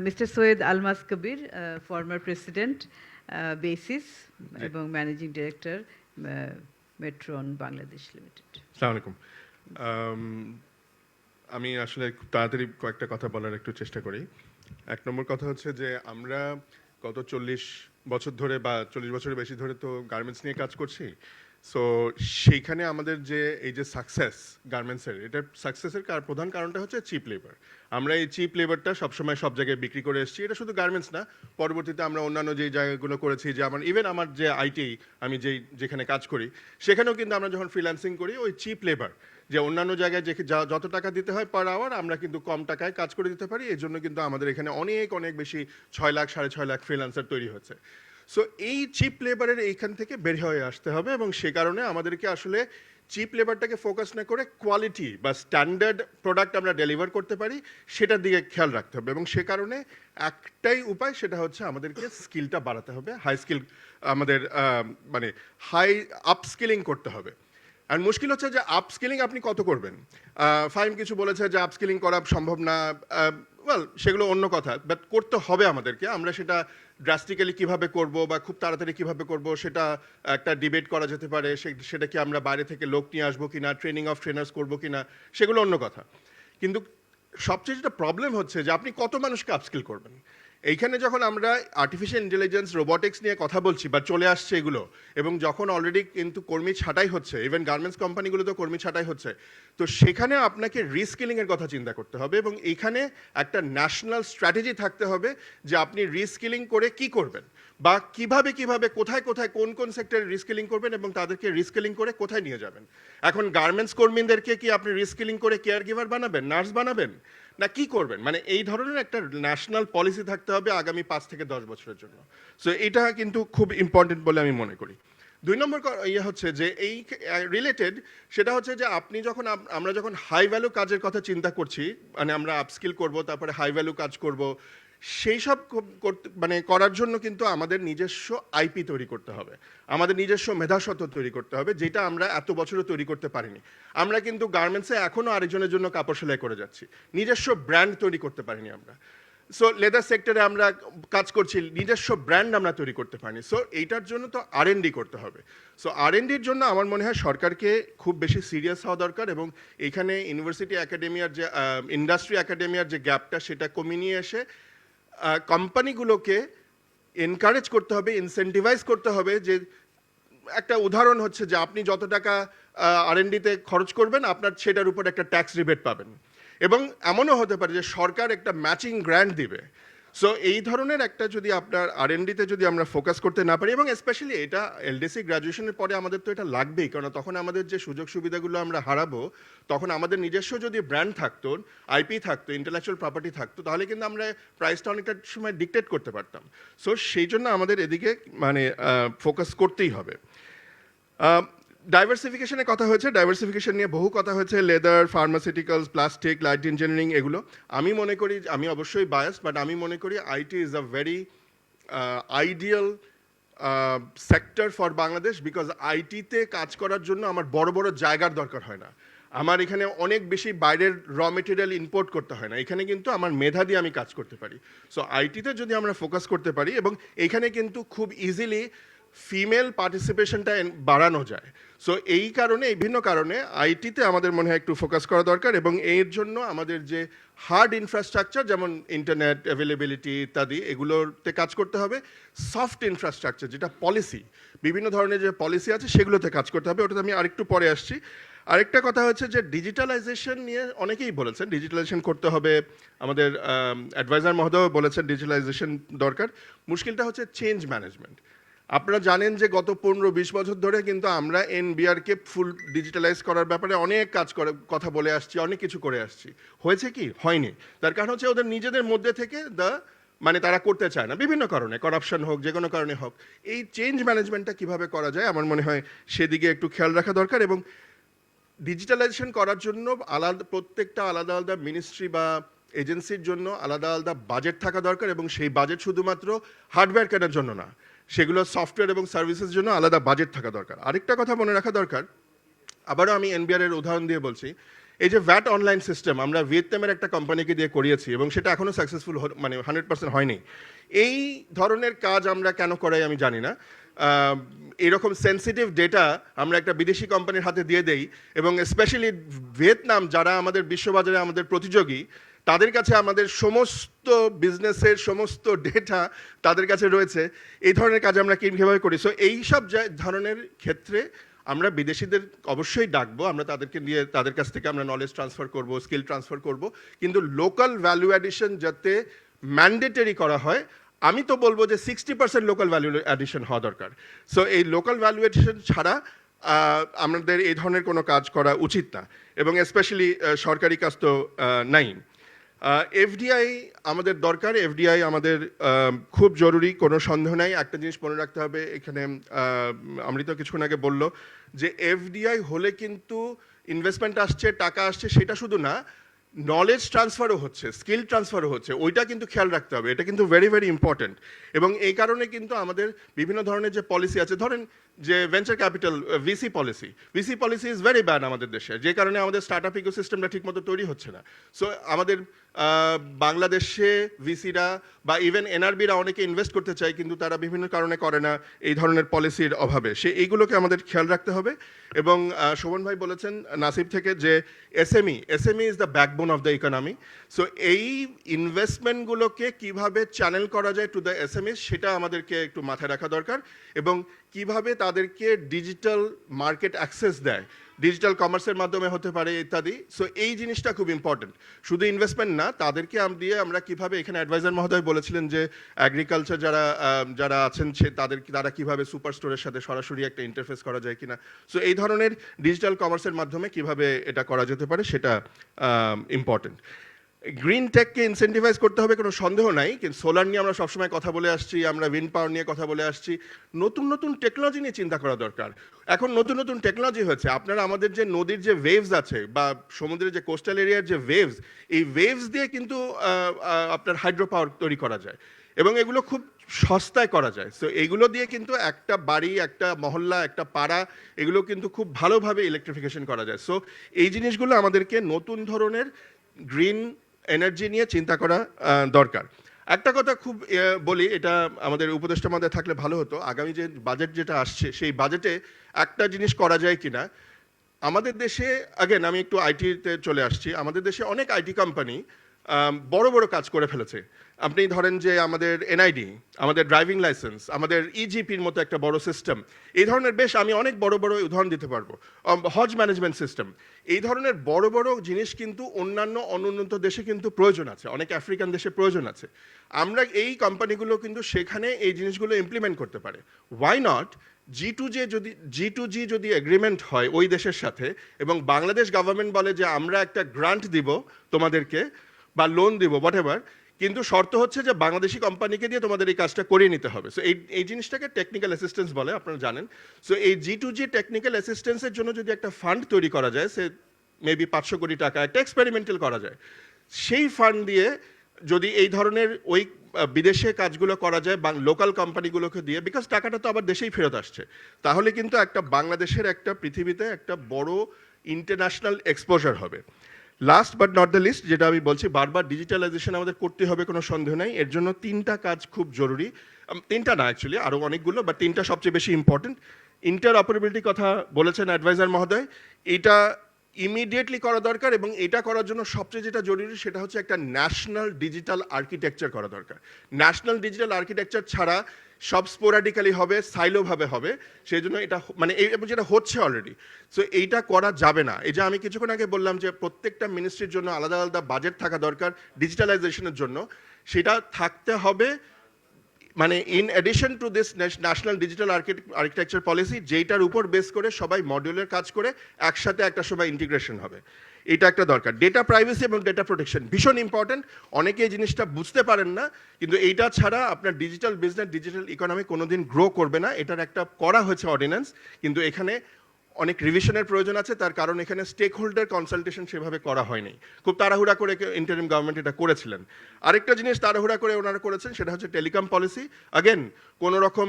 Mister Syed Almas কবির, former president basis এবং managing director matron Bangladesh limited. আসসালামু আলাইকুম। আমি আসলে খুব তাড়াতাড়ি কয়েকটা কথা বলার একটু চেষ্টা করি। এক নম্বর কথা হচ্ছে যে আমরা গত 40 বছর ধরে বা 40 বছরের বেশি ধরে তো গার্মেন্টস নিয়ে কাজ করছি। সো সেইখানে আমাদের যে এই যে সাকসেস গার্মেন্টসের, এটার সাকসেসের প্রধান কারণটা হচ্ছে চিপ লেবার। আমরা এই চিপ লেবারটা সবসময় সব জায়গায় বিক্রি করে এসেছি। এটা শুধু গার্মেন্টস না, পরবর্তীতে আমরা অন্যান্য যে জায়গাগুলো করেছি, যে আমার যে আইটি, আমি যেখানে কাজ করি, সেখানেও কিন্তু আমরা যখন ফ্রিল্যান্সিং করি ওই চিপ লেবার, যে অন্যান্য জায়গায় যে যত টাকা দিতে হয় পার আওয়ার, আমরা কিন্তু কম টাকায় কাজ করে দিতে পারি। এই জন্য কিন্তু আমাদের এখানে অনেক অনেক বেশি 6 লাখ 6.5 লাখ ফ্রিল্যান্সার তৈরি হচ্ছে। সো এই চিপ লেবারের এইখান থেকে বের হয়ে আসতে হবে, এবং সে কারণে আমাদেরকে আসলে চিপ লেবারটাকে ফোকাস না করে কোয়ালিটি বা স্ট্যান্ডার্ড প্রোডাক্ট আমরা ডেলিভার করতে পারি সেটার দিকে খেয়াল রাখতে হবে। এবং সে কারণে একটাই উপায়, সেটা হচ্ছে আমাদেরকে স্কিলটা বাড়াতে হবে, হাই স্কিল, আমাদের মানে হাই আপস্কিলিং করতে হবে। আর মুশকিল হচ্ছে যে আপস্কিলিং আপনি কত করবেন। ফাইম কিছু বলেছে যে আপস্কিলিং করা সম্ভব না, ওয়েল সেগুলো অন্য কথা, বাট করতে হবে আমাদেরকে। আমরা সেটা ড্রাস্টিক্যালি কিভাবে করব বা খুব তাড়াতাড়ি কিভাবে করব সেটা একটা ডিবেট করা যেতে পারে। সেটা কি আমরা বাইরে থেকে লোক নিয়ে আসবো কিনা, ট্রেনিং অফ ট্রেনার্স করবো কিনা, সেগুলো অন্য কথা। কিন্তু সবচেয়ে যেটা প্রবলেম হচ্ছে যে আপনি কত মানুষকে আপস্কিল করবেন। এইখানে যখন আমরা আর্টিফিশিয়াল ইন্টেলিজেন্স, রোবোটিক্স নিয়ে কথা বলছি বা চলে আসছে এগুলো, এবং যখন অলরেডি কিন্তু কর্মী ছাঁটাই হচ্ছে, ইভেন গার্মেন্টস কোম্পানিগুলোতেও কর্মী ছাঁটাই হচ্ছে, তো সেখানে আপনাকে রিস্কিলিংয়ের কথা চিন্তা করতে হবে। এবং এইখানে একটা ন্যাশনাল স্ট্র্যাটেজি থাকতে হবে যে আপনি রিস্কিলিং করে কি করবেন, বা কিভাবে কোথায় কোথায় কোন কোন সেক্টরে রিস্কিলিং করবেন এবং তাদেরকে রিস্কিলিং করে কোথায় নিয়ে যাবেন। এখন গার্মেন্টস কর্মীদেরকে কি আপনি রিস্কিলিং করে কেয়ার গিভার বানাবেন, নার্স বানাবেন, না কি করবেন? মানে এই ধরনের একটা ন্যাশনাল পলিসি থাকতে হবে আগামী 5 থেকে 10 বছরের জন্য। সো এটা কিন্তু খুব ইম্পর্টেন্ট বলে আমি মনে করি। 2 নম্বর ইয়ে হচ্ছে যে এই রিলেটেড, সেটা হচ্ছে যে আপনি যখন আমরা যখন হাই ভ্যালু কাজের কথা চিন্তা করছি, মানে আমরা আপস্কিল করব, তারপরে হাই ভ্যালু কাজ করব, সেই সব মানে করার জন্য কিন্তু আমাদের নিজস্ব আইপি তৈরি করতে হবে, আমাদের নিজস্ব মেধাস্বত্ব তৈরি করতে হবে, যেটা আমরা এত বছরও তৈরি করতে পারিনি। আমরা কিন্তু গার্মেন্টসে এখনও আরেকজনের জন্য কাপড় সেলাই করে যাচ্ছি, নিজস্ব ব্র্যান্ড তৈরি করতে পারিনি আমরা। সো লেদার সেক্টরে আমরা কাজ করছি, নিজস্ব ব্র্যান্ড আমরা তৈরি করতে পারিনি। সো এইটার জন্য তো R&D করতে হবে। সো R&Dর জন্য আমার মনে হয় সরকারকে খুব বেশি সিরিয়াস হওয়া দরকার, এবং এইখানে ইউনিভার্সিটি একাডেমিয়ার যে ইন্ডাস্ট্রি একাডেমিয়ার যে গ্যাপটা, সেটা কমিয়ে নিয়ে এসে কোম্পানিগুলোকে এনকারেজ করতে হবে, ইনসেন্টিভাইজ করতে হবে। যে একটা উদাহরণ হচ্ছে যে আপনি যত টাকা R&Dতে খরচ করবেন, আপনার সেটার উপর একটা ট্যাক্স রিবেট পাবেন, এবং এমনও হতে পারে যে সরকার একটা ম্যাচিং গ্র্যান্ট দিবে। সো এই ধরনের একটা যদি আপনার R&Dতে যদি আমরা ফোকাস করতে না পারি, এবং স্পেশালি এটা এলডিসি গ্র্যাজুয়েশনের পরে আমাদের তো এটা লাগবেই, কারণ তখন আমাদের যে সুযোগ সুবিধাগুলো আমরা হারাবো, তখন আমাদের নিজস্ব যদি ব্র্যান্ড থাকতো, আইপি থাকতো, ইন্টেলেকচুয়াল প্রপার্টি থাকতো, তাহলে কিন্তু আমরা প্রাইসটা অনেকটা সময় ডিকটেট করতে পারতাম। সো সেই জন্য আমাদের এদিকে মানে ফোকাস করতেই হবে। ডাইভার্সিফিকেশনের কথা হয়েছে, ডাইভার্সিফিকেশন নিয়ে বহু কথা হয়েছে, leather, pharmaceuticals, plastic, light engineering, এগুলো আমি মনে করি, আমি অবশ্যই বায়াস, বাট আমি মনে করি IT is a very ideal sector for Bangladesh, because আইটিতে কাজ করার জন্য আমার বড় বড় জায়গার দরকার হয় না, আমার এখানে অনেক বেশি বাইরের র মেটেরিয়াল ইম্পোর্ট করতে হয় না, এখানে কিন্তু আমার মেধা দিয়ে আমি কাজ করতে পারি। সো আইটিতে যদি আমরা ফোকাস করতে পারি, এবং এখানে কিন্তু খুব ইজিলি ফিমেল পার্টিসিপেশনটা বাড়ানো যায়। সো এই কারণে, এই ভিন্ন কারণে আইটিতে আমাদের মনে হয় একটু ফোকাস করা দরকার, এবং এর জন্য আমাদের যে হার্ড ইনফ্রাস্ট্রাকচার, যেমন ইন্টারনেট অ্যাভেলেবিলিটি ইত্যাদি, এগুলোতে কাজ করতে হবে। সফট ইনফ্রাস্ট্রাকচার, যেটা পলিসি, বিভিন্ন ধরনের যে পলিসি আছে, সেগুলোতে কাজ করতে হবে। ওটাতে আমি আরেকটু পরে আসছি। আরেকটা কথা হচ্ছে যে ডিজিটালাইজেশন নিয়ে অনেকেই বলেছেন, ডিজিটালাইজেশন করতে হবে, আমাদের অ্যাডভাইজার মহোদয় বলেছেন ডিজিটালাইজেশন দরকার। মুশকিলটা হচ্ছে চেঞ্জ ম্যানেজমেন্ট। আপনারা জানেন যে গত 15-20 বছর ধরে কিন্তু আমরা এনবিআরকে ফুল ডিজিটালাইজ করার ব্যাপারে অনেক কথা বলে আসছি, অনেক কিছু করে আসছি। হয়েছে কি? হয়নি। তার কারণ হচ্ছে ওদের নিজেদের মধ্যে থেকে মানে তারা করতে চায় না, বিভিন্ন কারণে, করাপশন হোক, যে কোনো কারণে হোক। এই চেঞ্জ ম্যানেজমেন্টটা কিভাবে করা যায়, আমার মনে হয় সেদিকে একটু খেয়াল রাখা দরকার। এবং ডিজিটালাইজেশন করার জন্য প্রত্যেকটা আলাদা আলাদা মিনিস্ট্রি বা এজেন্সির জন্য আলাদা আলাদা বাজেট থাকা দরকার, এবং সেই বাজেট শুধুমাত্র হার্ডওয়্যার কেনার জন্য না, সেগুলো সফটওয়্যার এবং সার্ভিসের জন্য আলাদা বাজেট থাকা দরকার। আরেকটা কথা মনে রাখা দরকার, আবারও আমি এনবিআর এর উদাহরণ দিয়ে বলছি, এই যে ভ্যাট অনলাইন সিস্টেম আমরা ভিয়েতনামের একটা কোম্পানিকে দিয়ে করিয়েছি এবং সেটা এখনো সাকসেসফুল মানে 100% হয়নি। এই ধরনের কাজ আমরা কেন করাই আমি জানি না। এরকম সেন্সিটিভ ডেটা আমরা একটা বিদেশি কোম্পানির হাতে দিয়ে দেই এবং স্পেশালি ভিয়েতনাম যারা আমাদের বিশ্ববাজারে আমাদের প্রতিযোগী, তাদের কাছে আমাদের সমস্ত বিজনেসের সমস্ত ডেটা তাদের কাছে রয়েছে। এই ধরনের কাজ আমরা কীভাবে করি? সো এইসব ধরনের ক্ষেত্রে আমরা বিদেশিদের অবশ্যই ডাকবো, আমরা তাদেরকে নিয়ে তাদের কাছ থেকে আমরা নলেজ ট্রান্সফার করব, স্কিল ট্রান্সফার করব, কিন্তু লোকাল ভ্যালু অ্যাডিশন যাতে ম্যান্ডেটরি করা হয়। আমি তো বলবো যে 60% লোকাল ভ্যালু অ্যাডিশন হওয়া দরকার। সো এই লোকাল ভ্যালু অ্যাডিশন ছাড়া আমাদের এই ধরনের কোনো কাজ করা উচিত না, এবং স্পেশালি সরকারি কাজ তো নাই। এফডিআই আমাদের দরকার, এফডিআই আমাদের খুব জরুরি, কোনো সন্দেহ নাই। একটা জিনিস মনে রাখতে হবে, এখানে অমৃত কিছুক্ষণ আগে বলল যে এফডিআই হলে কিন্তু ইনভেস্টমেন্ট আসছে, টাকা আসছে, সেটা শুধু না, নলেজ ট্রান্সফারও হচ্ছে, স্কিল ট্রান্সফারও হচ্ছে, ওইটা কিন্তু খেয়াল রাখতে হবে। এটা কিন্তু ভেরি ভেরি ইম্পর্টেন্ট। এবং এই কারণে কিন্তু আমাদের বিভিন্ন ধরনের যে পলিসি আছে, ধরেন যে venture capital VC policy is very bad আমাদের দেশে, যে কারণে আমাদের স্টার্ট আপ ইকোসিস্টেমটা ঠিকমতো তৈরি হচ্ছে না। সো আমাদের বাংলাদেশে ভিসিরা বা ইভেন এনআরবিরা অনেকে ইনভেস্ট করতে চায়, কিন্তু তারা বিভিন্ন কারণে করে না এই ধরনের পলিসির অভাবে। এইগুলোকে আমাদের খেয়াল রাখতে হবে। এবং শোভন ভাই বলেছেন নাসিব থেকে যে SME is the backbone of the economy. So এই ইনভেস্টমেন্টগুলোকে কিভাবে চ্যানেল করা যায় টু দ্য এসএমইস, সেটা আমাদেরকে একটু মাথায় রাখা দরকার। এবং কিভাবে তাদেরকে ডিজিটাল মার্কেট অ্যাক্সেস দেয়, ডিজিটাল কমার্সের মাধ্যমে হতে পারে ইত্যাদি। সো এই জিনিসটা খুব ইম্পর্টেন্ট। শুধু ইনভেস্টমেন্ট না, তাদেরকে আমরা কিভাবে, এখানে অ্যাডভাইজার মহোদয় বলেছিলেন যে এগ্রিকালচার যারা আছেন তারা কিভাবে সুপার স্টোরের সাথে সরাসরি একটা ইন্টারফেস করা যায় কিনা। সো এই ধরনের ডিজিটাল কমার্সের মাধ্যমে কিভাবে এটা করা যেতে পারে সেটা ইম্পর্টেন্ট। গ্রিন টেককে ইনসেন্টিভাইজ করতে হবে, কোনো সন্দেহ নাই। কিন্তু সোলার নিয়ে আমরা সবসময় কথা বলে আসছি, আমরা উইন্ড পাওয়ার নিয়ে কথা বলে আসছি। নতুন নতুন টেকনোলজি নিয়ে চিন্তা করা দরকার। এখন নতুন নতুন টেকনোলজি হয়েছে। আপনারা আমাদের যে নদীর যে ওয়েভস আছে বা সমুদ্রের যে কোস্টাল এরিয়ার যে ওয়েভস, এই ওয়েভস দিয়ে কিন্তু আপনার হাইড্রো পাওয়ার তৈরি করা যায় এবং এগুলো খুব সস্তায় করা যায়। সো এইগুলো দিয়ে কিন্তু একটা বাড়ি, একটা মহল্লা, একটা পাড়া, এগুলো কিন্তু খুব ভালোভাবে ইলেকট্রিফিকেশন করা যায়। সো এই জিনিসগুলো আমাদেরকে নতুন ধরনের গ্রিন এনার্জি নিয়ে চিন্তা করা দরকার। একটা কথা খুব বলি, এটা আমাদের উপদেষ্টার মধ্যে থাকলে ভালো হতো, আগামী যে বাজেট যেটা আসছে সেই বাজেটে একটা জিনিস করা যায় কিনা। আমাদের দেশে, আগেন আমি একটু আইটিতে চলে আসছি, আমাদের দেশে অনেক আইটি কোম্পানি বড় বড় কাজ করে ফেলেছে। আপনি ধরেন যে আমাদের এনআইডি, আমাদের ড্রাইভিং লাইসেন্স, আমাদের ইজিপির মতো একটা বড় সিস্টেম, এই ধরনের বেশ আমি অনেক বড় বড় উদাহরণ দিতে পারবো। হজ ম্যানেজমেন্ট সিস্টেম, এই ধরনের বড় বড় জিনিস কিন্তু অন্যান্য অনুন্নত দেশে কিন্তু প্রয়োজন আছে, অনেক আফ্রিকান দেশে প্রয়োজন আছে। আমরা এই কোম্পানিগুলো কিন্তু সেখানে এই জিনিসগুলো ইমপ্লিমেন্ট করতে পারে। ওয়াই নট G2G যদি এগ্রিমেন্ট হয় ওই দেশের সাথে, এবং বাংলাদেশ গভর্নমেন্ট বলে যে আমরা একটা গ্রান্ট দিব তোমাদেরকে বা লোন দিব হোয়াটএভার, কিন্তু শর্ত হচ্ছে যে বাংলাদেশি কোম্পানিকে দিয়ে তোমাদের এই কাজটা করিয়ে নিতে হবে। সো এই জিনিসটাকে টেকনিক্যাল অ্যাসিস্ট্যান্স বলে, আপনারা জানেন। সো এই G2G টেকনিক্যাল অ্যাসিস্ট্যান্সের জন্য যদি একটা ফান্ড তৈরি করা যায়, সে মেবি 500 কোটি টাকা একটা এক্সপেরিমেন্টাল করা যায়, সেই ফান্ড দিয়ে যদি এই ধরনের ওই বিদেশে কাজগুলো করা যায় বা লোকাল কোম্পানিগুলোকে দিয়ে, বিকজ টাকাটা তো আবার দেশেই ফেরত আসছে, তাহলে কিন্তু একটা বাংলাদেশের একটা পৃথিবীতে একটা বড় ইন্টারন্যাশনাল এক্সপোজার হবে। Last but not the least, যেটা আমি বলছি বারবার, ডিজিটালাইজেশন আমাদের করতে হবে, কোনো সন্দেহ নাই। এর জন্য 3টা কাজ খুব জরুরি, 3টা না অ্যাকচুয়ালি আরও অনেকগুলো, বাট 3টা সবচেয়ে বেশি ইম্পর্টেন্ট। ইন্টারঅপারেবিলিটি কথা বলেছেন অ্যাডভাইজার মহোদয়, এটা ইমিডিয়েটলি করা দরকার। এবং এটা করার জন্য সবচেয়ে যেটা জরুরি সেটা হচ্ছে একটা ন্যাশনাল ডিজিটাল আর্কিটেকচার করা দরকার। ন্যাশনাল ডিজিটাল আর্কিটেকচার ছাড়া সব স্পোরাডিক্যালি হবে, সাইলোভাবে হবে, সেই জন্য এটা মানে যেটা হচ্ছে অলরেডি। সো এইটা করা যাবে না। এই যে আমি কিছুক্ষণ আগে বললাম যে প্রত্যেকটা মিনিস্ট্রির জন্য আলাদা আলাদা বাজেট থাকা দরকার ডিজিটালাইজেশনের জন্য, সেটা থাকতে হবে। মানে in addition to this national digital architecture policy, যেইটার উপর বেস করে সবাই মডিউলের কাজ করে একসাথে একটা সময় ইন্টিগ্রেশন হবে, এটা একটা দরকার। ডেটা প্রাইভেসি এবং ডেটা প্রোটেকশন ভীষণ ইম্পর্টেন্ট। অনেকে এই জিনিসটা বুঝতে পারেন না, কিন্তু এইটা ছাড়া আপনার ডিজিটাল বিজনেস, ডিজিটাল ইকোনমি কোনোদিন গ্রো করবে না। এটার একটা করা হয়েছে অর্ডিন্যান্স, কিন্তু এখানে অনেক রিভিশনের প্রয়োজন আছে। তার কারণ এখানে স্টেক হোল্ডার কনসালটেশন সেভাবে করা হয়নি, খুব তাড়াহুড়া করে ইন্টারিম গভর্নমেন্ট এটা করেছিলেন। আরেকটা জিনিস তাড়াহুড়া করে ওনারা করেছেন, সেটা হচ্ছে টেলিকম পলিসি। আগেন কোনো রকম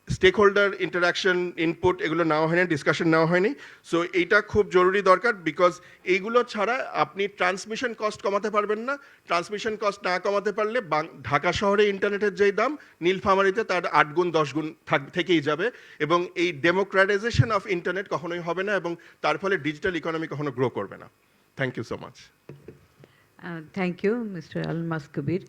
স্টেক হোল্ডার ইন্টারাকশন ইনপুট এগুলো নেওয়া হয়নি, ডিসকাশন নেওয়া হয়নি। সো এইটা খুব জরুরি দরকার, বিকজ এইগুলো ছাড়া আপনি ট্রান্সমিশন কস্ট কমাতে পারবেন না। ট্রান্সমিশন কস্ট না কমাতে পারলে ঢাকা শহরে ইন্টারনেটের যেই দাম, নীলফামারীতে তার 8 গুণ 10 গুণ থেকেই যাবে, এবং এই ডেমোক্রেটাইজেশন অফ ইন্টারনেট কখনোই হবে না, এবং তার ফলে ডিজিটাল ইকোনমি কখনো গ্রো করবে না। Thank you so much. Thank you, Mr. Almas Kabir.